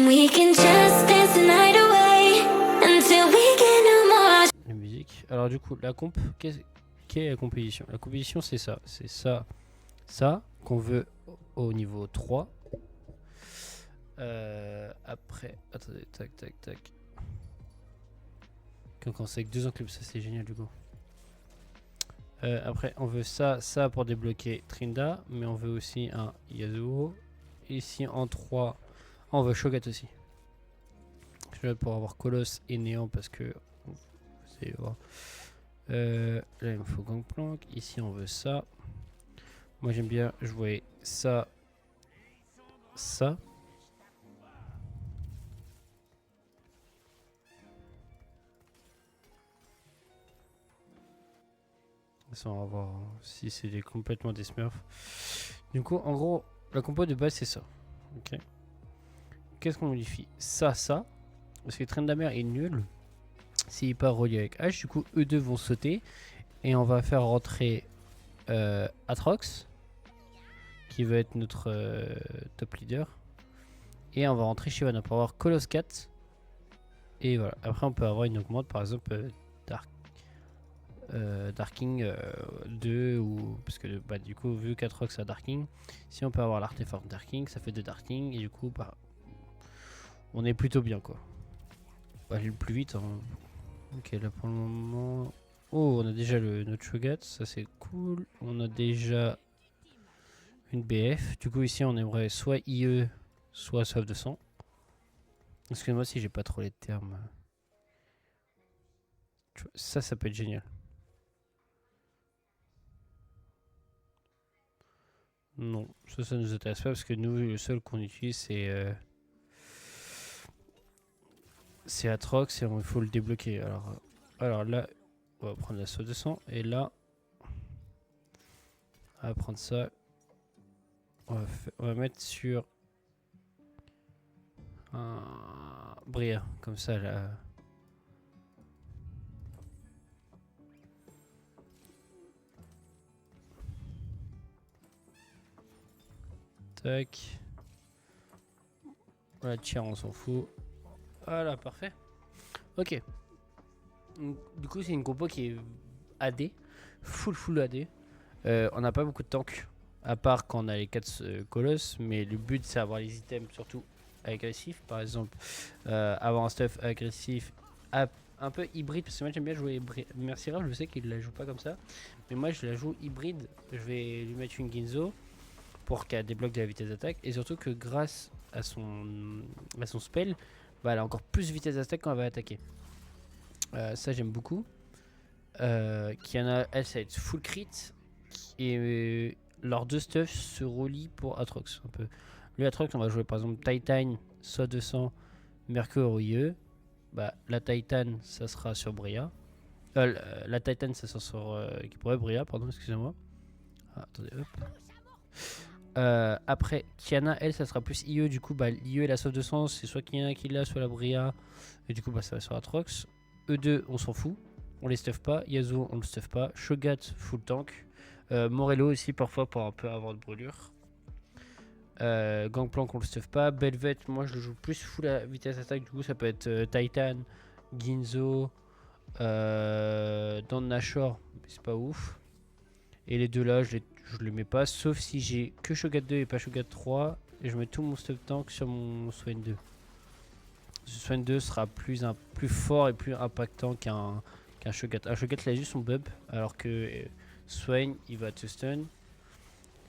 we can just dance the night away until we get no more. La musique. Alors du coup, la comp, qu'est-ce qu'est la composition? La composition, c'est ça. C'est ça, ça qu'on veut au niveau 3. Après, attendez, tac, tac, tac. Quand on commence avec 2 enclumes, ça c'est génial du coup. Après, on veut ça, ça pour débloquer Trinda, mais on veut aussi un Yasuo. Ici en 3, on veut Shogat aussi. Shogat pour avoir Colosse et Néant parce que vous allez voir. Là il me faut Gangplank. Ici on veut ça. Moi j'aime bien jouer ça, ça. Ça, on va voir si c'est complètement des smurfs. Du coup, en gros, la compo de base c'est ça. Ok. Qu'est-ce qu'on modifie? Ça, ça. Parce que Tryndamere est nul. S'il n'est pas relié avec H, du coup, eux deux vont sauter. Et on va faire rentrer Atrox, qui va être notre top leader. Et on va rentrer Shyvana pour avoir Coloss 4. Et voilà. Après, on peut avoir une augmente, par exemple, Darking 2 ou parce que bah, du coup vu qu'Atrox a Darking, si on peut avoir l'artefact Darking, ça fait 2 Darking et du coup bah on est plutôt bien quoi. On va aller le plus vite hein. Ok, là pour le moment, oh on a déjà notre Shogat, ça c'est cool. On a déjà une BF, du coup ici on aimerait soit IE soit soif de sang. Excuse-moi si j'ai pas trop les termes. Ça peut être génial. Non, ça nous intéresse pas parce que nous, le seul qu'on utilise c'est Atrox et il faut le débloquer. Alors là, on va prendre la sauce de sang et là, on va prendre ça. On va mettre sur un Bria, comme ça là. Tac. Voilà, tiens, on s'en fout. Voilà, parfait. Ok. Du coup, c'est une compo qui est AD. Full AD. On n'a pas beaucoup de tanks. À part quand on a les 4 colosses. Mais le but, c'est avoir les items surtout agressifs. Par exemple, avoir un stuff agressif un peu hybride. Parce que moi, j'aime bien jouer Mercira. Je sais qu'il la joue pas comme ça. Mais moi, je la joue hybride. Je vais lui mettre une Ginzo pour qu'elle débloque de la vitesse d'attaque et surtout que grâce à son spell, bah, elle a encore plus de vitesse d'attaque quand elle va attaquer. Ça j'aime beaucoup. Kiana, elle, ça va être full crit et leurs 2 stuffs se relient pour Atrox un peu. Lui Atrox, on va jouer par exemple Titan, soit 200, Mercure ou IE. Bah, la Titan, ça sera sur Bria. La Titan, ça sera sur qui pourrait Bria, pardon, excusez-moi. Ah, attendez, hop. Après Kiana elle ça sera plus IE, du coup bah l'IE et la sauve de sens c'est soit Kiana qui l'a soit la Bria et du coup bah ça va sur Atrox. E2 on s'en fout, on les stuff pas. Yasuo on le stuff pas. Shogat full tank. Morello aussi parfois pour un peu avoir de brûlure. Gangplank on le stuff pas. Belvet moi je le joue plus full à vitesse attaque, du coup ça peut être Titan, Ginzo, dans Nashor mais c'est pas ouf. Et les deux là, je les mets pas, sauf si j'ai que Shogat 2 et pas Shogat 3. Et je mets tout mon stuff tank sur mon Swain 2. Ce Swain 2 sera plus fort et plus impactant qu'un Shogat. Un Shogat, il a juste son bub, alors que Swain, il va te stun.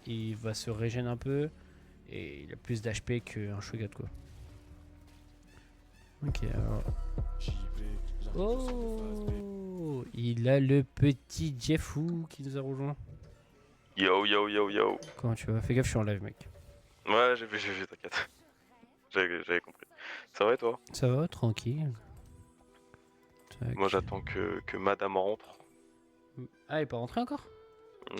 Il va se régène un peu. Et il a plus d'HP qu'un Shogat, quoi. Ok, alors. Oh, il a le petit Jeffou qui nous a rejoint. Yo yo yo yo. Comment tu vas? Fais gaffe, je suis en live, mec. Ouais, j'ai vu, t'inquiète. J'avais compris. Ça va et toi? Ça va, tranquille. Tac. Moi j'attends que madame rentre. Ah, elle est pas rentrée encore?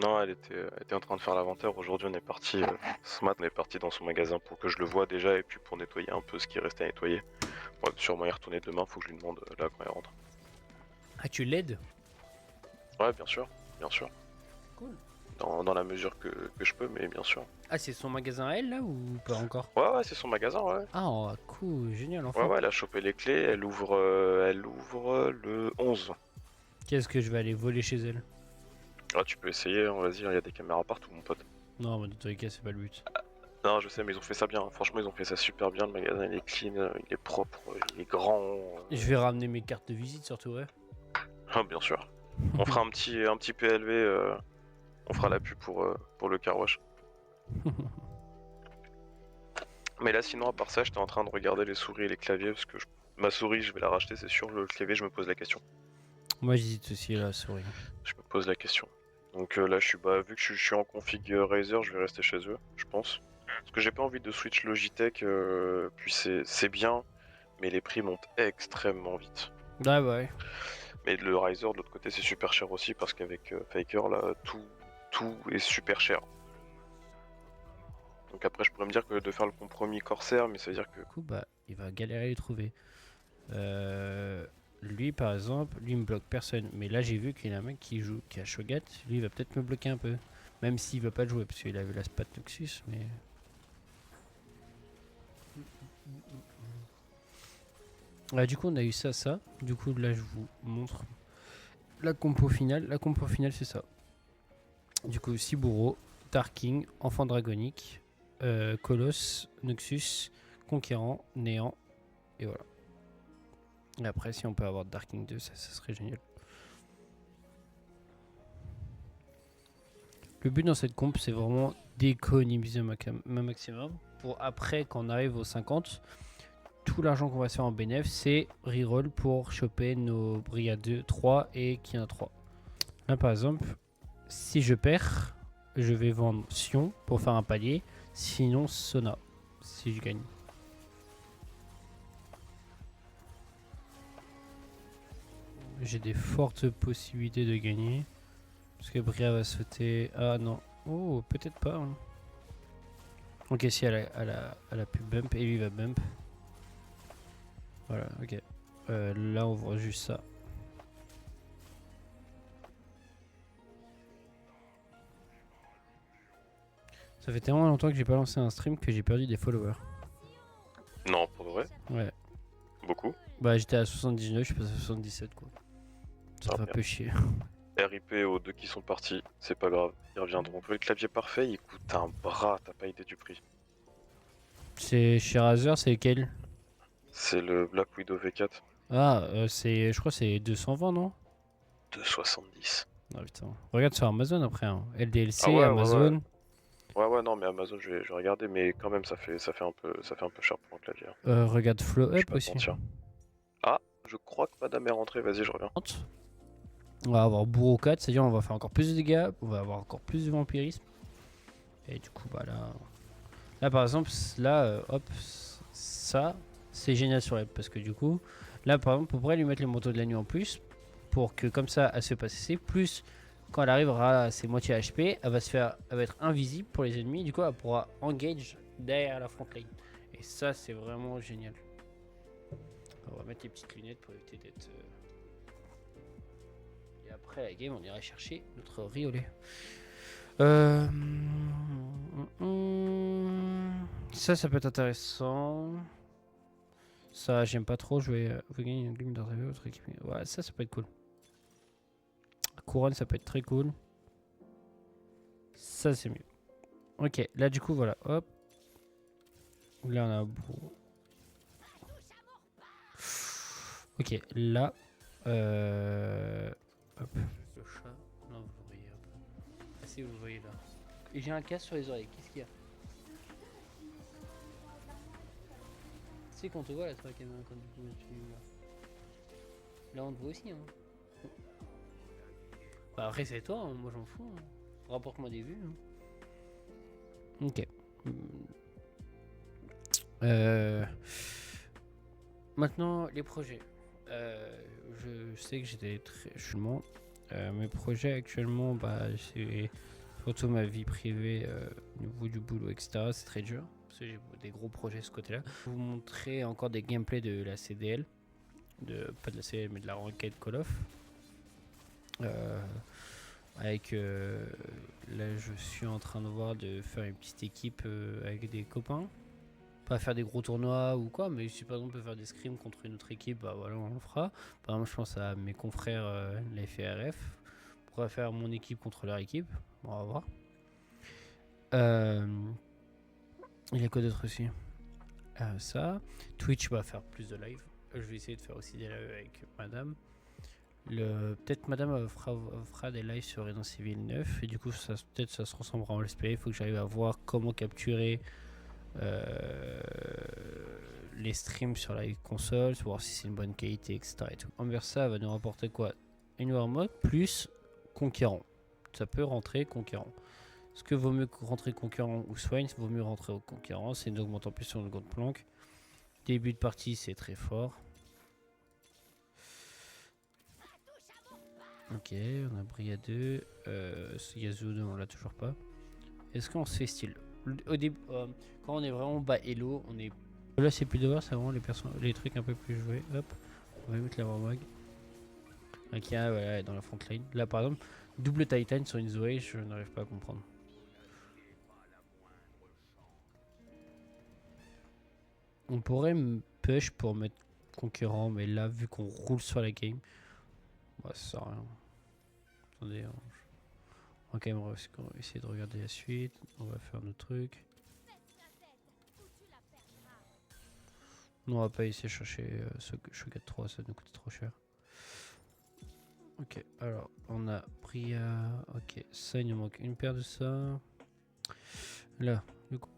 Non, elle était en train de faire l'inventaire. Aujourd'hui on est parti, ce matin on est parti dans son magasin pour que je le voie déjà et puis pour nettoyer un peu ce qui restait à nettoyer. On va sûrement y retourner demain, faut que je lui demande là quand elle rentre. Ah, tu l'aides? Ouais, bien sûr, bien sûr. Cool. dans la mesure que je peux, mais bien sûr. Ah, c'est son magasin à elle là ou pas encore? Ouais, c'est son magasin, ouais. Ah, oh, cool, génial, Ouais, enfin. elle a chopé les clés, elle ouvre le 11. Qu'est-ce que je vais aller voler chez elle? Ah, tu peux essayer, hein, vas-y, il y a des caméras partout, mon pote. Non, mais dans tous les cas, c'est pas le but. Non, je sais, mais ils ont fait ça bien. Franchement, ils ont fait ça super bien. Le magasin, il est clean, il est propre, il est grand. Je vais ramener mes cartes de visite surtout, ouais. Ah, bien sûr. On fera un petit PLV, on fera la pub pour le car wash. Mais là, sinon, à part ça, j'étais en train de regarder les souris et les claviers parce que ma souris, je vais la racheter, c'est sûr. Le clavier, je me pose la question. Moi, j'hésite aussi la souris. Je me pose la question. Donc là, vu que je suis en config Razer, je vais rester chez eux, je pense. Parce que j'ai pas envie de switch Logitech, puis c'est bien, mais les prix montent extrêmement vite. Ah, bah ouais. Mais le Razer, de l'autre côté, c'est super cher aussi parce qu'avec Faker, là, tout est super cher. Donc après, je pourrais me dire que de faire le compromis Corsair, mais ça veut dire que Du coup, bah, il va galérer à les trouver. Lui, par exemple, lui, il me bloque personne. Mais là, j'ai vu qu'il y a un mec qui joue, qui a Shogat. Lui, il va peut-être me bloquer un peu. Même s'il veut pas le jouer, parce qu'il avait la Spat Noxus, mais. Du coup, on a eu ça. Du coup, là, je vous montre la compo finale. La compo finale, c'est ça. Du coup, Siburo, Tarking, Enfant Dragonique, Colosse, Noxus, Conquérant, Néant, et voilà. Et après, si on peut avoir Darking 2, ça serait génial. Le but dans cette comp, c'est vraiment d'économiser un maximum. Pour après, quand on arrive aux 50, tout l'argent qu'on va se faire en bénéf, c'est reroll pour choper nos brigades 2, 3 et Kina 3. Là, par exemple, si je perds, je vais vendre Sion pour faire un palier. Sinon, Sona, si je gagne. J'ai des fortes possibilités de gagner. Parce que Bria va sauter. Ah non. Oh, peut-être pas. Hein. Ok, si elle a pu bump et lui va bump. Voilà, ok. Là, on voit juste ça. Ça fait tellement longtemps que j'ai pas lancé un stream que j'ai perdu des followers. non, pour de vrai, Ouais. beaucoup. Bah, j'étais à 79, je suis passé à 77 quoi. Ça Ah, fait un merde. peu chier. RIP aux deux qui sont partis, c'est pas grave, ils reviendront. Le clavier parfait, il coûte un bras, t'as pas idée du prix. C'est chez Razer, c'est lequel? C'est le Black Widow V4 Ah, je crois que c'est 220, non? de 70. Ah putain. Regarde sur Amazon après. Hein. LDLC, Ah ouais, Amazon. ouais, non, mais Amazon, je vais regarder, mais quand même, ça fait un peu cher pour un clavier. Regarde Flow Je vais Up pas te aussi. mentir. Ah, je crois que madame est rentrée, vas-y, je reviens. On va avoir Bourreau 4, c'est-à-dire on va faire encore plus de dégâts, on va avoir encore plus de vampirisme. Et du coup, bah là par exemple, là, hop, ça, c'est génial sur elle. Parce que du coup, là par exemple, on pourrait lui mettre les manteaux de la nuit en plus. Pour que comme ça, elle se passe assez. Plus, quand elle arrivera à ses moitiés HP, elle va être invisible pour les ennemis. Du coup, elle pourra engage derrière la front line. Et ça, c'est vraiment génial. On va mettre les petites lunettes pour éviter d'être... Et après la game, on ira chercher notre riolet. Ça peut être intéressant. Ça, j'aime pas trop. Je vais gagner une game dans votre équipe. Ouais, ça peut être cool. Couronne, ça peut être très cool. Ça, c'est mieux. Ok, là, du coup, voilà. Hop. Là, on a un beau. Ok, là. Hop. Le chat. Non, vous voyez. Hop. Ah, si, vous voyez là. Et j'ai un casque sur les oreilles. Qu'est-ce qu'il y a? Tu sais qu'on te voit là sur la caméra quand tu là on te voit aussi hein. Bah après c'est toi, hein, moi j'en fous. Hein. Rapporte-moi des vues. Hein. Ok. Maintenant les projets. Je sais que j'étais très chouement. Mes projets actuellement, bah c'est surtout ma vie privée au niveau du boulot, etc. C'est très dur. Parce que j'ai des gros projets de ce côté-là. Je vais vous montrer encore des gameplays de la CDL. Pas de la CDL, mais de la Ranked Call of. Avec là je suis en train de voir de faire une petite équipe avec des copains. Pas faire des gros tournois ou quoi, mais si par exemple on peut faire des scrims contre une autre équipe, bah voilà on le fera. Par exemple je pense à mes confrères la FRF. On pourrait faire mon équipe contre leur équipe. Bon, on va voir. Il y a quoi d'autre aussi? Ça. Twitch va faire plus de live. Je vais essayer de faire aussi des lives avec madame. Peut-être madame fera des lives sur Resident Evil 9 et du coup peut-être ça se ressemblera en let's play. Il faut que j'arrive à voir comment capturer les streams sur la console, voir si c'est une bonne qualité, etc. Et tout. Envers ça va nous rapporter quoi? Anywhere Mode plus Conquérant. Ça peut rentrer Conquérant. Est-ce que vaut mieux rentrer Conquérant ou Swine? Vaut mieux rentrer au Conquérant, c'est une augmentation plus sur le compte planque. Début de partie, c'est très fort. Ok, on a Bria 2. Yasuo 2, on l'a toujours pas. Est-ce qu'on se fait style? Au début, quand on est vraiment bas elo, on est. Là, c'est plus de voir, c'est vraiment les trucs un peu plus joués. Hop, on va mettre la Warmog. Ok, voilà, dans la front line. Là, par exemple, double Titan sur une Zoé, je n'arrive pas à comprendre. On pourrait me push pour mettre concurrent, mais là, vu qu'on roule sur la game, bah, ça sert à rien. Attendez, on va quand même essayer de regarder la suite. On va faire nos trucs. Non, on va pas essayer de chercher ce Shogat 3, ça nous coûte trop cher. Ok, alors on a Bria. Ok, ça il nous manque une paire de ça. Là, du coup.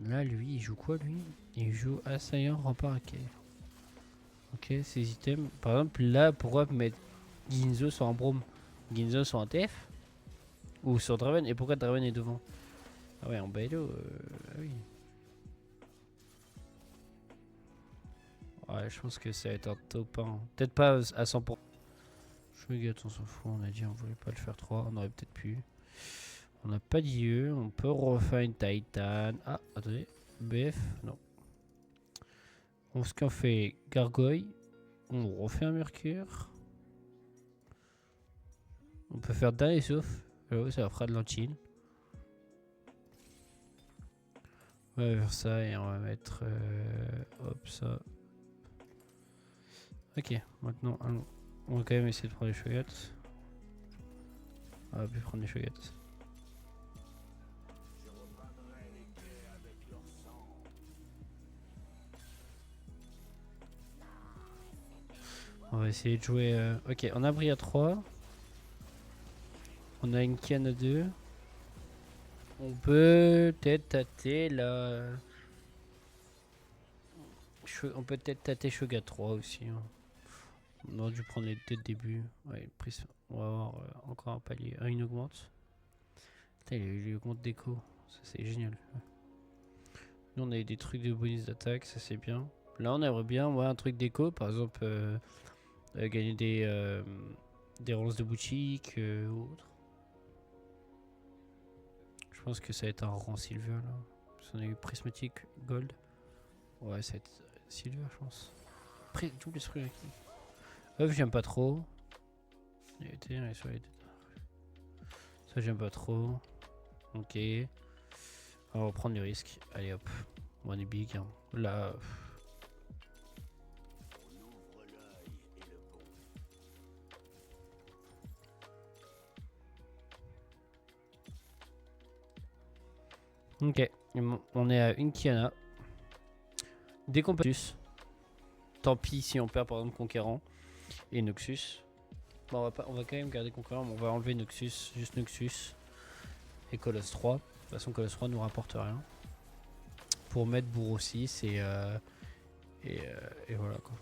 Là, lui, il joue quoi lui? Il joue Assaillant Rempart à Cave. Ok, ces items. Par exemple, là, pourquoi mettre Ginzo sur un Brome? Ginzo sur un TF? Ou sur Draven? Et pourquoi Draven est devant? Ah ouais, en Bailo, ah oui. Ouais, je pense que ça va être un top 1. Peut-être pas à 100%. Shogat, on s'en fout, on a dit on voulait pas le faire 3, on aurait peut-être pu. On n'a pas d'IE, on peut refaire une Titan. Ah, attendez, BF, non. Ce qu'on fait Gargoyle, on refait un Mercure. On peut faire dernier sauf, ça fera de l'antine. On va faire ça et on va mettre hop ça. Ok, maintenant allons. On va quand même essayer de prendre les Shogats. On va plus prendre les Shogats. On va essayer de jouer. Ok, on a Bria 3. On a une Kiana 2. On peut peut-être tâter la. On peut peut-être tâter Shogat 3 aussi. Hein. On aurait dû prendre les deux de début. Ouais, on va avoir encore un palier. Ah, une augmente. Putain, il augmente déco. Ça, c'est génial. Nous, on a eu des trucs de bonus d'attaque. Ça, c'est bien. Là, on aimerait bien un truc déco. Par exemple, gagner des relances de boutique ou autre. Je pense que ça va être un rang silver là. Parce qu'on a eu prismatique gold. Ouais, ça va être silver, je pense. Après, tout l'esprit acquis. Œuf, j'aime pas trop. Ça, j'aime pas trop. Ok. On va prendre du risque. Allez hop. On est big. Hein. Là. Ok. On est à une Kiana. Dès qu'on peut. Tant pis si on perd par exemple Conquérant et Noxus. Bon, on va quand même garder Conquérant, mais on va enlever Noxus, juste Noxus et Colosse 3. De toute façon, Colosse 3 nous rapporte rien. Pour mettre Bourreau 6 et voilà quoi.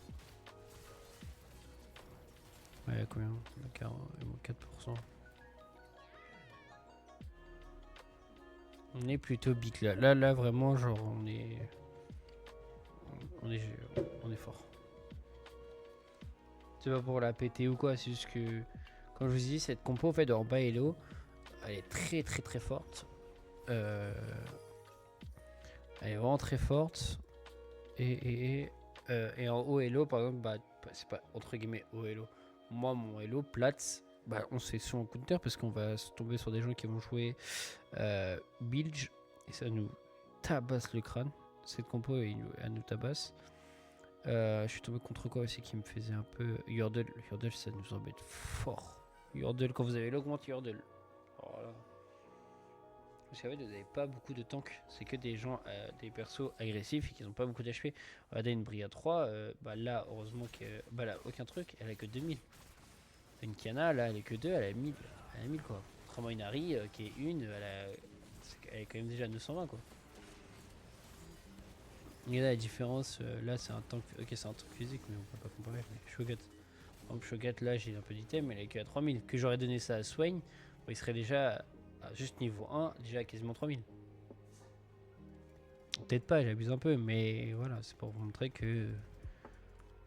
Ouais, combien? 4%. On est plutôt big là. Là vraiment, genre, on est fort. C'est pas pour la péter ou quoi, c'est juste que, comme je vous dis, cette compo en fait en bas Elo, elle est très forte. Elle est vraiment très forte. Et en haut Elo, par exemple, bah, c'est pas entre guillemets haut Elo. Moi, mon Elo plate, bah, on se fait son counter parce qu'on va se tomber sur des gens qui vont jouer Bilge et ça nous tabasse le crâne. Cette compo elle nous tabasse. Je suis tombé contre quoi aussi qui me faisait un peu Yordle. Yordle ça nous embête fort. Yordle quand vous avez l'augmente Yordle. Oh là. Vous savez, vous n'avez pas beaucoup de tanks. C'est que des gens, des persos agressifs et qui n'ont pas beaucoup d'HP. Regardez une Bria 3, bah là, heureusement que. Bah là, aucun truc, elle a que 2000. Une Kiana, là, elle est que 2, elle a 1000. Elle a 1000 quoi. Contrairement à une Harry qui est une, elle est quand même déjà à 920 quoi. Et là, la différence, là, c'est un tank. Ok, c'est un tank physique, mais on peut pas comparer. Shogat. Donc, Shogat, là, j'ai un peu d'item, elle est que à 3000. Que j'aurais donné ça à Swain, bon, il serait déjà. Juste niveau 1, déjà quasiment 3000. Peut-être pas, j'abuse un peu, mais voilà, c'est pour vous montrer que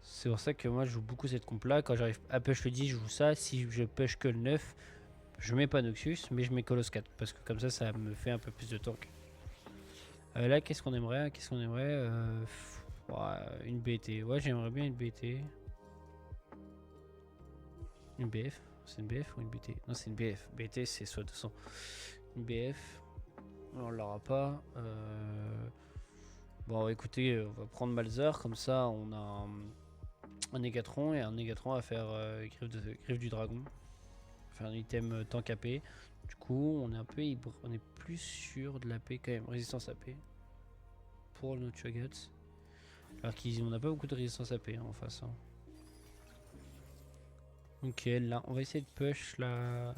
c'est pour ça que moi je joue beaucoup cette comp là. Quand j'arrive à push le 10, je joue ça. Si je push que le 9, je mets pas Noxus, mais je mets Colos 4 parce que comme ça me fait un peu plus de tank. Là, qu'est-ce qu'on aimerait? Ouais, une BT. Ouais, j'aimerais bien une BT. Une BF. C'est une BF ou une BT? Non, c'est une BF. BT, c'est soit 200. Une BF. On l'aura pas. Bon, écoutez, on va prendre Malzar. Comme ça, on a un Négatron et un Négatron à faire griffe du dragon. Faire un item tank AP. Du coup, on est un peu on est plus sûr de l'AP quand même. Résistance AP. Pour nos Cho'Gath. Alors qu'on n'a pas beaucoup de résistance AP en face. Hein. Ok, là, on va essayer de push la.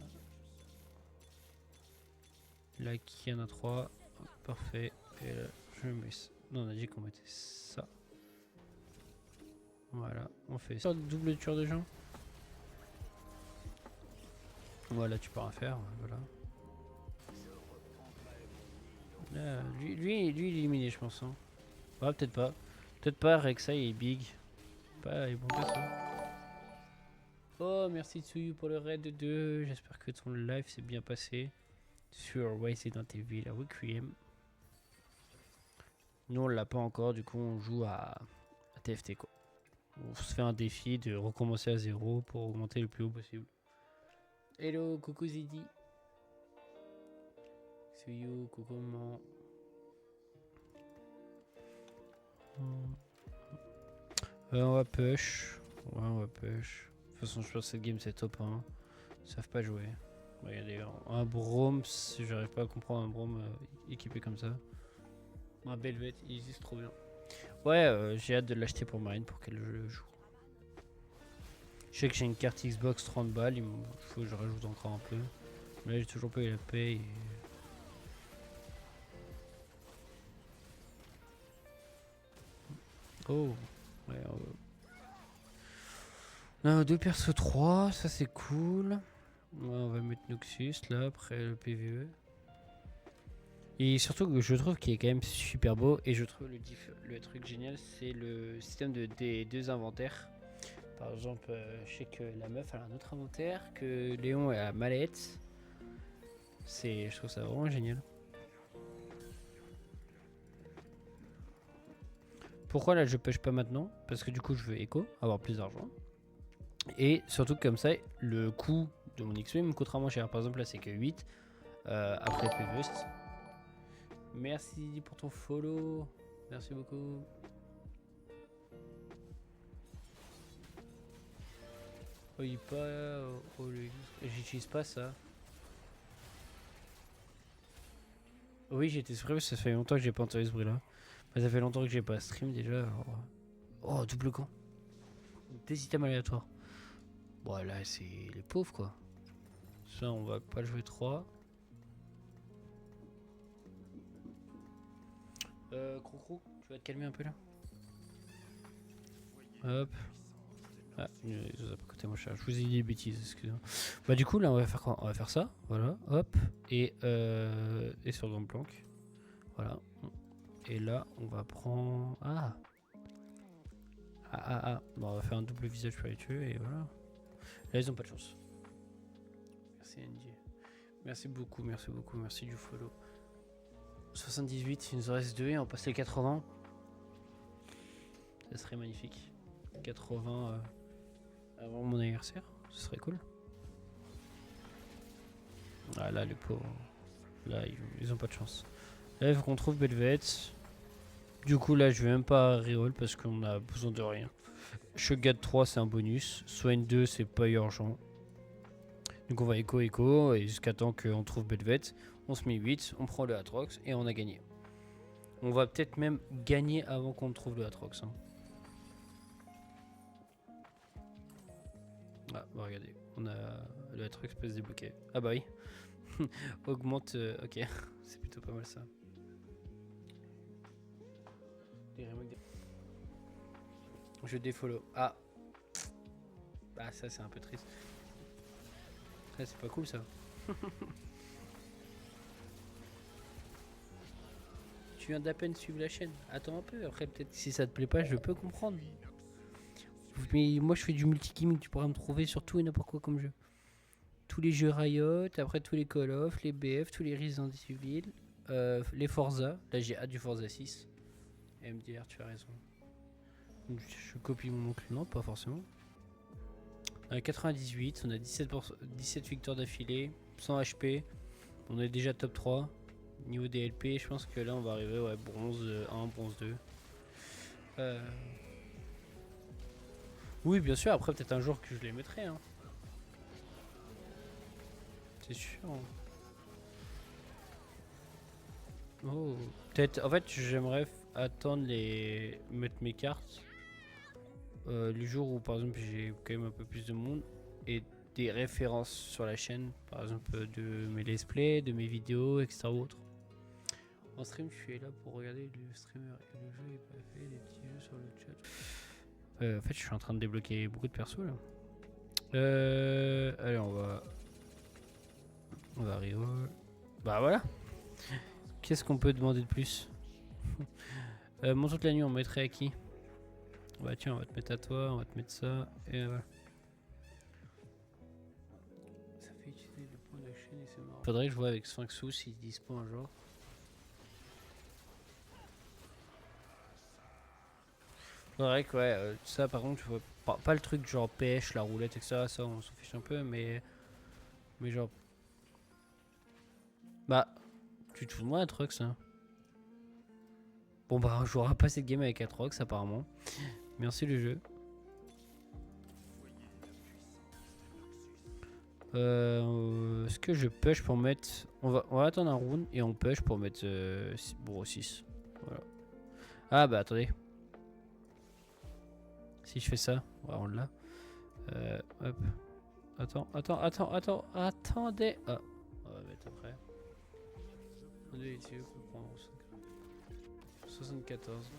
Là, qui en a 3. Parfait. Et là, je mets ça. Non, on a dit qu'on mettait ça. Voilà, on fait ça. Double tueur de gens. Voilà, tu peux rien faire. Voilà. Là, lui, il est éliminé, je pense. Hein. Ouais, peut-être pas. Peut-être pas. Rek'Sai est big. Pas les bons ça. Oh, merci Tsuyu pour le raid de 2. J'espère que ton live s'est bien passé. Sur Resident Evil Requiem. Nous on l'a pas encore, du coup on joue à TFT quoi. On se fait un défi de recommencer à 0 pour augmenter le plus haut possible. Hello, coucou Zidi. Tsuyu, coucou maman. On va push. Ouais, on va push. De toute façon, je pense que cette game c'est top 1. Ils savent pas jouer. Regardez, un Braum, j'arrive pas à comprendre un Braum équipé comme ça. Un Belvet, il existe trop bien. Ouais, j'ai hâte de l'acheter pour Marine pour qu'elle le joue. Je sais que j'ai une carte Xbox 30 balles, il faut que je rajoute encore un peu. Mais là, j'ai toujours pas eu la paye. Et... Oh, ouais, on a 2 persos 3, ça c'est cool. Ouais, on va mettre Noxus là après le PVE. Et surtout que je trouve qu'il est quand même super beau. Et je trouve le truc génial, c'est le système des 2 inventaires. Par exemple, je sais que la meuf elle a un autre inventaire, que Léon a la mallette. Je trouve ça vraiment génial. Pourquoi là je push pas maintenant? Parce que du coup je veux écho, avoir plus d'argent. Et surtout comme ça, le coût de mon XP me coûtera moins cher. Par exemple là c'est que 8. Après PVE. Merci pour ton follow. Merci beaucoup. Oui, pas. J'utilise pas ça. Oui, j'étais surpris, ça fait longtemps que j'ai pas entendu ce bruit là. Ça fait longtemps que j'ai pas stream déjà. Alors... Oh, double camp. Des items aléatoires. Bon, là, c'est les pauvres quoi. Ça, on va pas le jouer 3. Crocro, tu vas te calmer un peu là. Hop. Ah, ils ont pas côté mon chat. Je vous ai dit des bêtises, excusez-moi. Bah du coup là on va faire quoi? On va faire ça, voilà, hop, et sur le Gangplank. Voilà. Et là on va prendre. Bon, on va faire un double visage pour les tuer et voilà. Là ils ont pas de chance. Merci NJ. Merci beaucoup, merci du follow. 78, il nous en reste 2 et on passe les 80. Ça serait magnifique. 80 avant mon anniversaire, ce serait cool. Ah là, les pauvres. Là, ils ont pas de chance. Là, il faut qu'on trouve Belvet. Du coup, là, je vais même pas reroll parce qu'on a besoin de rien. Shogat 3, c'est un bonus. Swain 2, c'est pas urgent. Donc, on va écho, et jusqu'à temps qu'on trouve Belvet. On se met 8, on prend le Atrox et on a gagné. On va peut-être même gagner avant qu'on trouve le Atrox. Hein. Ah, bah regardez, on a le Atrox peut se débloquer. Ah bah oui. Augmente, ok, c'est plutôt pas mal ça. Je défollow. Ah. Bah ça c'est un peu triste. Ça c'est pas cool ça. Tu viens d'à peine suivre la chaîne. Attends un peu, après peut-être si ça te plaît pas je peux comprendre. Mais moi je fais du multi-gaming, tu pourras me trouver sur tout et n'importe quoi comme jeu. Tous les jeux Riot, après tous les Call of, les BF, tous les Resident Evil, les Forza. Là j'ai hâte du Forza 6. MDR, tu as raison. Je copie mon oncle, non pas forcément. 98, on a 17 victoires d'affilée, 100 HP. On est déjà top 3. Niveau DLP, je pense que là on va arriver, ouais, bronze 1, bronze 2. Oui, bien sûr, après peut-être un jour que je les mettrai. Hein. C'est sûr. Oh, peut-être. En fait, j'aimerais attendre les mettre mes cartes. Le jour où par exemple j'ai quand même un peu plus de monde et des références sur la chaîne, par exemple de mes let's play, de mes vidéos, etc. Autres. En stream, je suis là pour regarder le streamer et le jeu est pas fait, des petits jeux sur le chat. En fait, je suis en train de débloquer beaucoup de persos là. Allez, on va reroll. Bah voilà. Qu'est-ce qu'on peut demander de plus? Mon toute la nuit, on mettrait à qui? Bah tiens, on va te mettre à toi, on va te mettre ça, et voilà. Ça fait utiliser le point de chaîne et c'est marrant. Faudrait que je vois avec Sphinxou s'ils disent pas un jour. Faudrait que ouais, ça par contre, je vois pas le truc genre pêche, la roulette, etc. Ça on s'en fiche un peu, mais genre... Bah, tu te fous de moi Atrox hein. Bon bah, on jouera pas cette game avec Atrox apparemment. Merci le jeu. Est-ce que je push pour mettre... On va attendre un round et on push pour mettre bon 6. Voilà. Ah bah attendez. Si je fais ça, ouais, on l'a. Hop. Attendez. Ah, on va mettre après. 74. Ouais.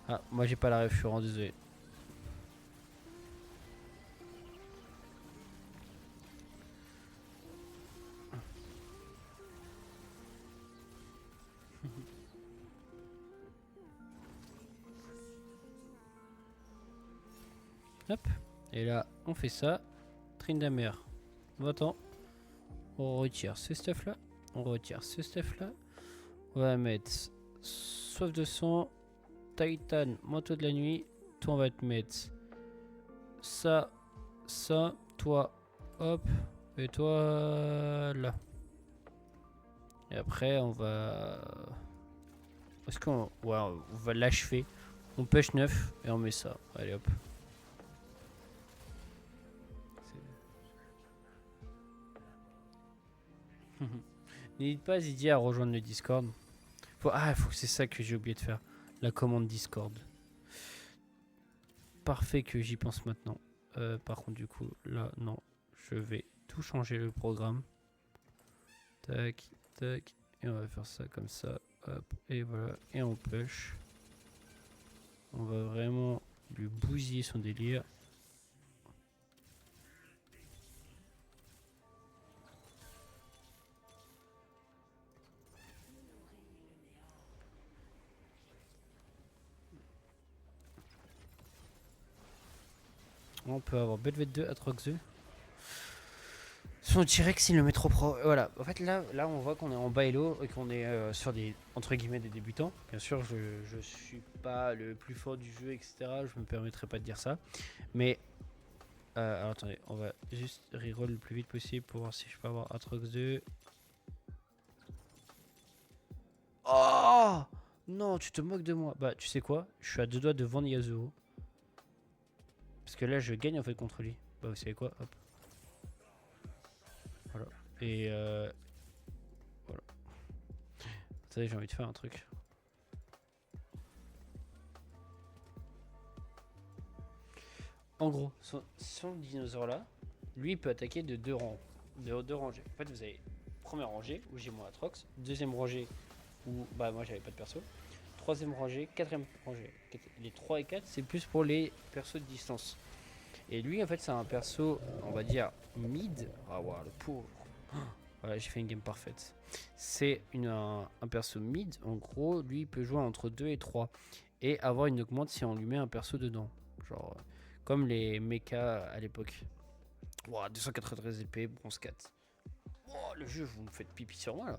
Ah, moi j'ai pas la ref, je suis rendu désolé. Hop. Et là, on fait ça. Trindamer. Va-t'en. On retire ce stuff là. On retire ce stuff là. On va mettre soif de sang. Titan, manteau de la nuit. Toi, on va te mettre ça. Ça. Toi. Hop. Et toi là. Et après, on va... Est-ce qu'on... Ouais, on va l'achever. On pêche 9 et on met ça. Allez hop. N'hésite pas Zidia à rejoindre le Discord. Faut que c'est ça que j'ai oublié de faire. La commande Discord. Parfait que j'y pense maintenant. Par contre du coup là non. Je vais tout changer le programme. Tac, tac. Et on va faire ça comme ça. Hop. Et voilà. Et on push. On va vraiment lui bousiller son délire. On peut avoir Belvet 2 Atrox 2. Son T-Rex il le met trop pro. Voilà. En fait là on voit qu'on est en bailo et qu'on est sur des entre guillemets des débutants. Bien sûr je suis pas le plus fort du jeu etc. Je me permettrai pas de dire ça. Mais Alors attendez, on va juste reroll le plus vite possible pour voir si je peux avoir Atrox 2. Oh non, tu te moques de moi. Bah tu sais quoi, je suis à 2 doigts de vendre Yasuo. Parce que là je gagne en fait contre lui. Bah vous savez quoi, hop. Voilà. Et voilà. Attendez, j'ai envie de faire un truc. En gros, son dinosaure là, lui il peut attaquer de deux rangs, de deux rangées. En fait, vous avez première rangée où j'ai mon Atrox, deuxième rangée où bah moi j'avais pas de perso, troisième rangée, quatrième rangée. Les 3 et 4 c'est plus pour les persos de distance. Et lui en fait c'est un perso, on va dire mid. Ah waouh le pauvre. Voilà, j'ai fait une game parfaite. C'est un perso mid, en gros, lui il peut jouer entre 2 et 3 et avoir une augmente si on lui met un perso dedans. Genre comme les mechas à l'époque. Wow, 293 épée, bronze 4. Oh, le jeu, vous me faites pipi sur moi là.